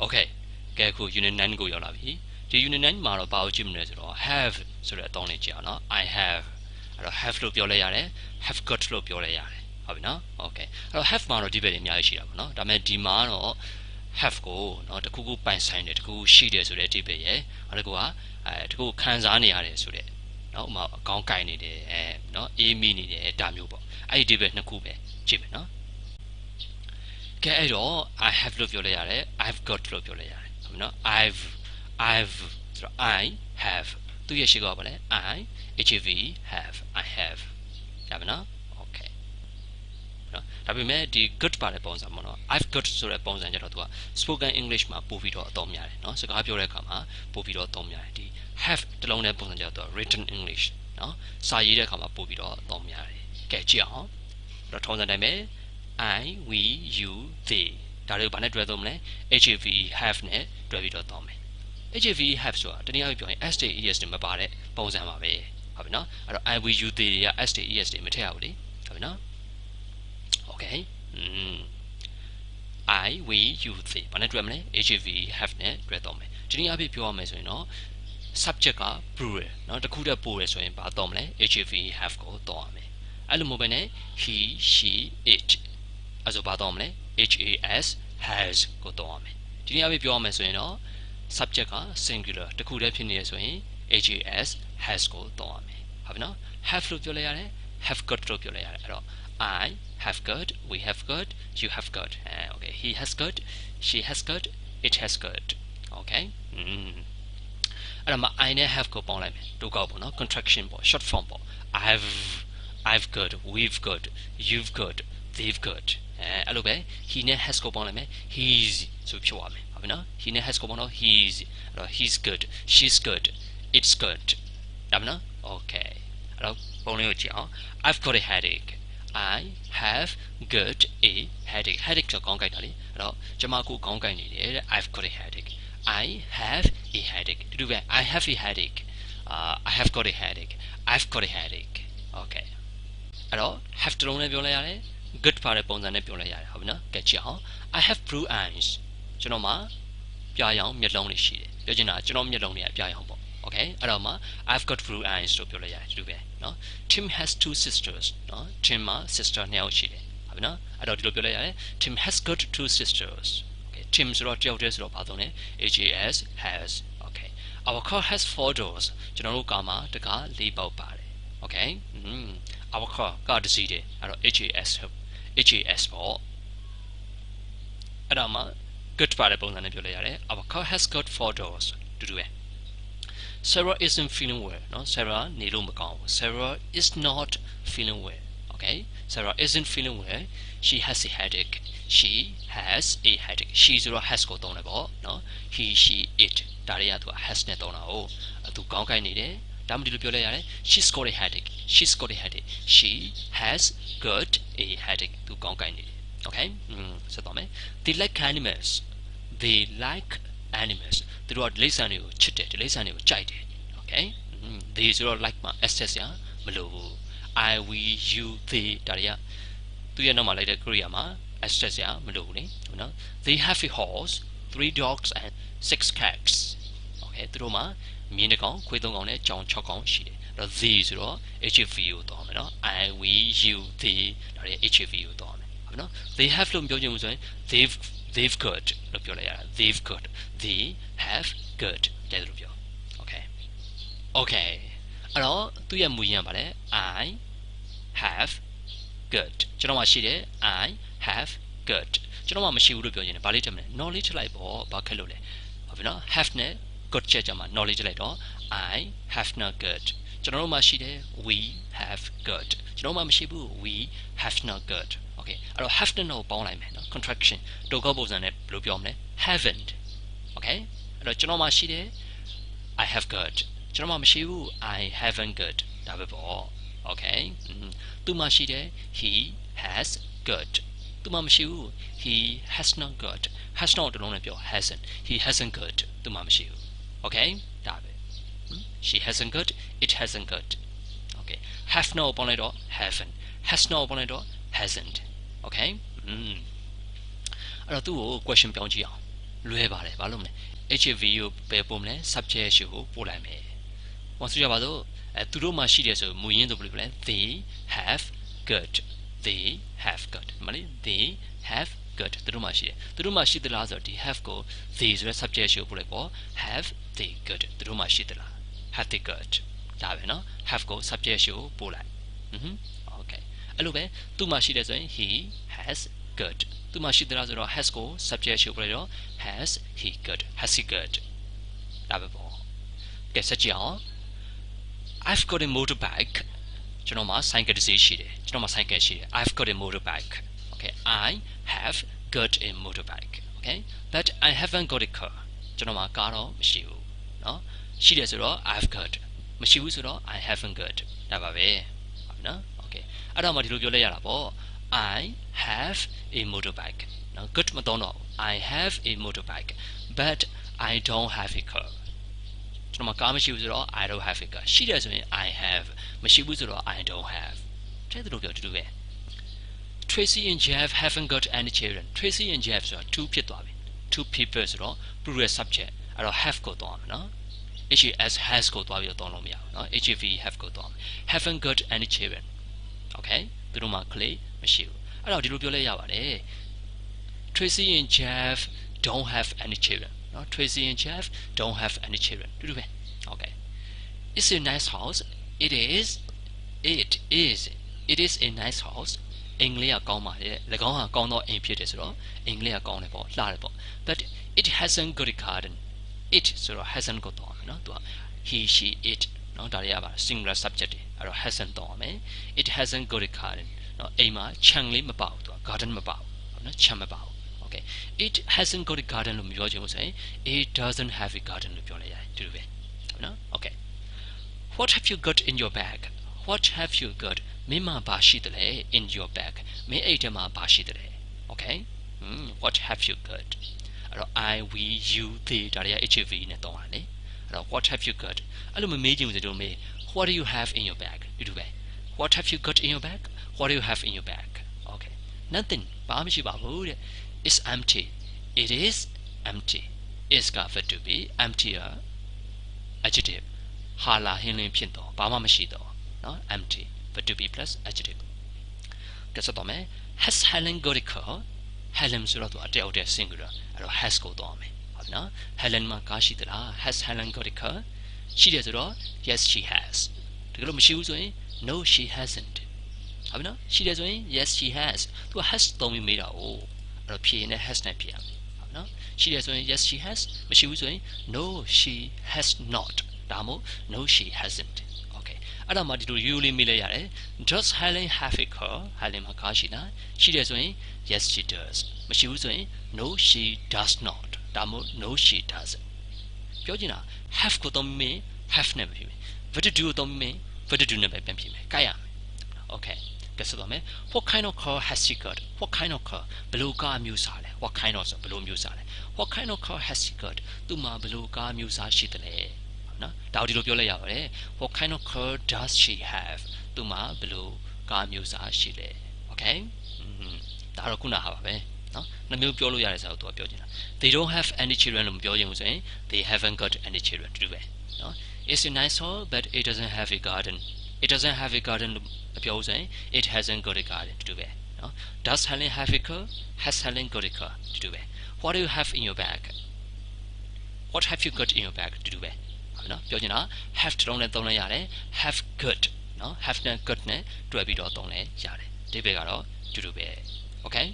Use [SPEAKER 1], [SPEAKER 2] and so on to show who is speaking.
[SPEAKER 1] Okay ကဲခု unit 9ကိုရောက်လာပြီဒီ unit 9မှာတော့ဘာကိုကြည့်မလဲဆိုတော့ have ဆိုတဲ့အသုံးလေးကြည့်အောင်နော် I have အဲ့တော့ have လို့ပြောလဲရတယ် have got လို့ပြောလဲရတယ်ဟုတ်ပြီနော် Okay အဲ့တော့ have မှာတော့ဒီဘက်တွေအများကြီးရှိတာပေါ့နော်ဒါပေမဲ့ဒီမှာတော့ have ကိုနော်တခုခုပိုင်ဆိုင်တယ်တခုခုရှိတယ်ဆိုတဲ့ဒီဘက်ရဲ့အဲ့ဒါကတခုခံစားနေရတယ်ဆိုတဲ့နော်ဥမာအကောင်းကိုင်နေတယ်နော်အေးမိနေတယ်ဒါမျိုးပေါ့အဲ့ဒီဘက်နှစ်ခုပဲကြည့်မယ်နော်ကဲအဲ့တော့ I have လို့ပြောလဲရတယ် I've got လို့ပြောလဲရတယ်ဟုတ်ပြီနော် I've ဆိုတော့ I have သူရဲ့ရှိကပါလဲ I have I have ရပါနော် Okay နော်ဒါပေမဲ့ဒီ good ပါတဲ့ပုံစံပေါ့နော် I've got ဆိုတဲ့ပုံစံကျတော့သူက spoken English မှာပို့ပြီးတော့အသုံးများတယ်နော်စကားပြောတဲ့အခါမှာပို့ပြီးတော့အသုံးများတယ်ဒီ have တလုံးတဲ့ပုံစံကျတော့ written English နော်စာရေးတဲ့အခါမှာပို့ပြီးတော့အသုံးများတယ်ကဲကြည့်အောင်တော့ထုံးစံတိုင်းပဲI, we, you, they ဒါတွေကိုဘာနဲ့တွဲသုံးမလဲ have နဲ့တွဲပြီးတော့သုံးမယ် have ဆိုတာတနည်းအားဖြင့်ပြောရင် s တွေ es တွေမပါတဲ့ပုံစံပါပဲဟုတ်ပြီနော်အဲ့တော့ I, we, you, they တွေက s တွေ es တွေမထည့်ရဘူးလေဟုတ်ပြီနော် Okay I, we, you, they ဘာနဲ့တွဲမလဲ have နဲ့တွဲသုံးမယ်တနည်းအားဖြင့်ပြောရမယ်ဆိုရင်တော့ subject က plural နော်တခုတည်းပို့ရဆိုရင်ဘာသုံးမလဲ have ကိုသုံးရမယ်အဲ့လိုမျိုးပဲနဲ့ he, she, itအဲ့ဆိုဘာသုံးမလဲ has ကိုသုံးရမယ်ဒီနေ့အပြပြောရမယ်ဆိုရင်တော့ subject က singular တခုတည်းဖြစ်နေရဆိုရင် has ကိုသုံးရမယ်ဟုတ်ပြီနော် have လို့ပြောလိုက်ရတယ် have got လို့ပြောလိုက်ရတယ်အဲ့တော့ I have got we have got you have got okay he has got she has got it has got okay အဲ့တော့ I နဲ့ have ကိုပေါင်းလိုက်မယ်တို့ကောက်ပေါ့နော် contraction ပေါ့ short form ပေါ့ I've got we've got you've got they've gotအဲ့လိုပဲ he နဲ့ has ကိုပေါင်းလိုက်မယ် he's ဆိုဖြစ်သွားမယ်ဟုတ်ပြီနော် he နဲ့ has ကိုပေါင်းတော့ he's အဲ့တော့ he's good she's good it's good ဒါမှနော် okay အဲ့တော့ပုံလေးကိုကြည့်အောင် I've got a headache I have got a headache headache ဆိုကောင်းကိုက်တာလေအဲ့တော့ကျွန်မအခုကောင်းကိုက်နေတယ်တဲ့ I've got a headache I have a headache တူတူပဲ I have a headache I have got a headache I've got a headache okay အဲ့တော့ have တလုံးနဲ့ပြောလိုက်ရတယ် good ပါတဲ့ပုံစံနဲ့ပြောလိုက်ရတယ်ဟုတ်ပြီနော်ကဲကြည့်အောင် I have blue eyes ကျွန်တော်မှာပြာရောင်မျက်လုံးတွေရှိတယ်ပြောချင်တာကျွန်တော်မျက်လုံးတွေကပြာရောင်ပေါ့ okay အဲ့တော့မှ I've got blue eyes လို့ပြောလိုက်ရတယ်တူပဲနော် Tim has two sisters နော် Tim မှာ sister နှစ်ယောက်ရှိတယ်ဟုတ်ပြီနော်အဲ့တော့ဒီလိုပြောလိုက်ရတယ် Tim has got two sisters okay Tim ဆိုတော့တယောက်တည်းဆိုတော့ဘာသုံးလဲ has okay our car has four doors ကျွန်တော်တို့ကားမှာတကား၄ပေါက်ပါတယ် okay our car ကားတစ်စီးတယ်အဲ့တော့ has ပေါ့အဲ့တော့မှ good ပါတဲ့ပုံစံနဲ့ပြောလိုက်ရတယ် our car has got four doors တူတူပဲ Sarah isn't feeling well နော် Sarah နေလို့မကောင်းဘူး Sarah is not feeling well okay Sarah isn't feeling well she has a headache she has a headache she ဆိုတော့ has ကိုသုံးတယ်ပေါ့နော် he she it ဒါတွေကသူက has နဲ့သုံးတာ哦သူကောင်းကိုက်နေတယ်ဒါမှမဟုတ်ဒီလိုပြောလိုက်ရတယ် she's got a headache she's got a headache she has got a headache သူကောင်းကိုက်နေတယ် okay ဆက်တော့မယ် they like animals they like animals သူတို့ကတိရစ္ဆာန်တွေကိုချစ်တယ်တိရစ္ဆာန်တွေကိုကြိုက်တယ် okay they ဆိုတော့ like မှာ ss ရမလို့ဘူး I we you they ဒါတွေကသူရဲ့နောက်မှာလိုက်တဲ့ Korea မှာ ss ရမလို့ဘူးလေဟုတ်နော် they have a horse 3 dogs and 6 cats okay သူတို့မှာမြင်းတစ်ကောင်ခွေး3ကောင်နဲ့ကြောင်6ကောင်ရှိတယ်အဲ့တော့ they ဆိုတော့ hv ကိုတောင်းမယ်နော် I we you they ဒါတွေ hv ကိုတောင်းမယ်ဟုတ်နော် they have လို့ပြောချင်မှုဆိုရင် they've got လို့ပြောလိုက်ရတာ they've got they have got တဲ့လိုပြော okay အဲ့တော့သူ့ရဲ့မူရင်းကပါလေ I have got ကျွန်တော်မှရှိတယ် I have got ကျွန်တော်မှမရှိဘူးလို့ပြောချင်တယ်ဗာလေးထည့်မလဲ knowledge လိုက်ပေါ့ဘာခက်လို့လဲဟုတ်ပြီနော် have နဲ့ got ချက်ကြမှာ knowledge လိုက်တော့ I have not got ကျွန်တော်တို့မှရှိတယ် we have got ကျွန်တော်မှမရှိဘူး we have not got okay အဲ့တော့ have နဲ့ no ပေါင်းလိုက်မယ်နော် contraction တိုကောက်ပုံစံနဲ့ဘယ်လိုပြောမလဲ haven't okay အဲ့တော့ကျွန်တော်မှရှိတယ် I have got ကျွန်တော်မှမရှိဘူး I haven't got ဒါပဲပေါ့ okay သူမှရှိတယ် he has got သူမှမရှိဘူး he has not got has not တလုံးနဲ့ပြော hasn't he hasn't got သူမှမရှိဘူး okay ဒါပဲ she hasn't got it hasn't got okay have not ပေါင်းလိုက်တော့ haven't has not ပေါင်းလိုက်တော့ hasn't okay အဲ့တော့သူ့ကို question ပြောင်းကြည့်အောင် လွဲပါတယ်ဘာလို့မလဲ have ကိုပဲပို့မလဲ subject ရှိကိုပို့လိုက်မယ်ဟောဆိုကြပါစို့သူတို့မှရှိတယ်ဆိုမူရင်းဆိုဘယ်လိုလဲ they have got they have got မလေး they have got သူတို့မှရှိတယ်သူတို့မှရှိသလားဆိုတော့ဒီ have ကို they ဆိုတဲ့ subject ရှိကိုပို့လိုက်ပေါ့ have they got သူတို့မှရှိသလား have they got ဒါပဲနော် have ကို subject ရှိကိုပို့လိုက်okay အဲ့လိုပဲသူမှရှိတယ်ဆိုရင် he has got သူမှရှိသလားဆိုတော့ has ကို subject ရှိကိုပို့လိုက်တော့ has he got has he got ဒါပဲပေါ့ကဲဆက်ကြည့်အောင် I've got a motorbike ကျွန်တော်မှာ cycle တစ်စီးရှိတယ်ကျွန်တော်မှာ cycle ရှိတယ် I've got a motorbike okay I have got a motorbike okay but I haven't got a car ကျွန်တော်မှာ car တော့မရှိဘူးเนาะရှိတယ်ဆိုတော့ I've got မရှိဘူးဆိုတော့ I haven't got ဒါပါပဲဟုတ်နော် okay အဲ့တော့မှဒီလိုပြောလိုက်ရတာပေါ့ I have a motorbike เนาะ good မတော့ I have a motorbike but I don't have a carကျွန်တော်မှာ car မရှိဘူးဆိုတော့ I don't have a car ရှိတယ်ဆိုရင် I have မရှိဘူးဆိုတော့ I don't have တဲ့တူပြောတူတူပဲ Tracy and Jeff haven't got any children Tracy and Jeff ဆိုတာ two ဖြစ်သွားပြီ two people ဆိုတော့ plural subject အဲ့တော့ have ကိုသွားမှာနော် has ကိုသွားပြီးတော့သုံးလို့မရဘူးနော် have have ကိုသွားမှာ haven't got any children okay သူတို့မှာ clay မရှိဘူးအဲ့တော့ဒီလိုပြောလဲရပါတယ် Tracy and Jeff don't have any children no Tracy and Jeff don't have any children တူတူပဲ okay it's a nice house it is a nice house အင်္ဂလိပ်ကကောင်းပါတယ်၎င်းဟာကောင်းသောအိမ်ဖြစ်တယ်ဆိုတော့အင်္ဂလိပ်ကကောင်းတယ်ပေါ့လှတယ်ပေါ့ but it hasn't got a garden it ဆိုတော့ hasn't ကိုတော့မယ်နော်သူက he she it နော်ဒါတွေကပါ singular subject တွေအဲ့တော့ hasn't တော့မယ် it hasn't got a garden နော်အိမ်မှာခြံလေးမပါဘူးသူက garden မပါဘူးနော်ခြံမပါဘူးOkay, it hasn't got a garden လို့ပြောချင်ဘူးဆိုရင် it doesn't have a garden လို့ပြောလိုက်ရတယ်တူတူပဲဟုတ်နော် Okay, what have you got in your bag what have you got မင်းမှာဘာရှိတယ်လဲ in your bag မင်းအိတ်ထဲမှာဘာရှိတယ်လဲ Okay, what have you got အဲ့တော့ I we you they ဒါတွေက have နဲ့တောင်းရတယ်အဲ့တော့ what have you got အဲ့လိုမမေးချင်ဘူးဆိုတော့မေး what do you have in your bag တူတူပဲ what have you got in your bag what do you have in your bag Okay, nothing ဘာမှမရှိပါဘူးတဲ့It's empty. It is empty. Is က verb to be empty adjective. ဟာလာဟင်းလင်းဖြစ်တော့ဘာမှမရှိတော့နော် empty verb to be plus adjective. ကဲဆက်တော့မယ် Has Helen got a car? Helen ဆိုတော့သူအတယောက်တည်း singular အဲ့တော့ has ကိုတော့မယ်ဟုတ်နော် Helen မှာကားရှိသလား Has Helen got a car? ရှိတယ်ဆိုတော့ yes she has. တကယ်လို့မရှိဘူးဆိုရင် no she hasn't. ဟုတ်နော်ရှိတယ်ဆိုရင် yes she has. သူက has သုံးပြီးမေးတာ哦အဲ့တော့ဖြေနဲ့ has နဲ့ဖြေရမယ်ဟုတ်နော်ရှိတယ်ဆိုရင် yes she has မရှိဘူးဆိုရင် no she has not ဒါမှမဟုတ် no she hasn't okay အဲ့ဒါမှဒီလို you လေးမေးလိုက်ရတယ် does Helen have a car Helen မှာကားရှိလားရှိတယ်ဆိုရင် yes she does မရှိဘူးဆိုရင် no she does not ဒါမှမဟုတ် no she doesn't ပြောချင်တာ have ကိုသုံးပြီး have နဲ့ဖြေမယ် verb to do ကိုသုံးပြီး verb to do နဲ့ပဲပြန်ဖြေမယ်ကြိုက်ရမယ် okayကဲဆိုတော့မယ် what kind of car has she got what kind of car ဘယ်လိုကားမျိုးစားလဲ what kind of ဆိုဘယ်လိုမျိုးစားလဲ what kind of car has she got သူ့မှာဘယ်လိုကားမျိုးစားရှိတယ်လဲနော်ဒါဒီလိုပြောလိုက်ရပါတယ် what kind of car does she have သူ့မှာဘယ်လိုကားမျိုးစားရှိလဲ okay ဒါတော့ခုနဟာပါပဲနော်နှစ်မျိုးပြောလို့ရတယ်ဆိုတော့သူကပြောချင်တာ they don't have any children လို့မပြောချင်ဘူးဆိုရင် they haven't got any children တူပဲနော် it's a nice hall but it doesn't have a garden it doesn't have a garden လို့ပြောဆိုရင် it hasn't got a garden တူပဲနော် does Helen have a car has Helen got a car တူပဲ what do you have in your bag what have you got in your bag တူပဲဟုတ်နော်ပြောချင်တာ have တုံးနဲ့သုံးလိုက်ရတယ် have got နော် have နဲ့ got နဲ့တွဲပြီးတော့သုံးလိုက်ရတယ်ဒီဘက်ကတော့တူတူပဲ okay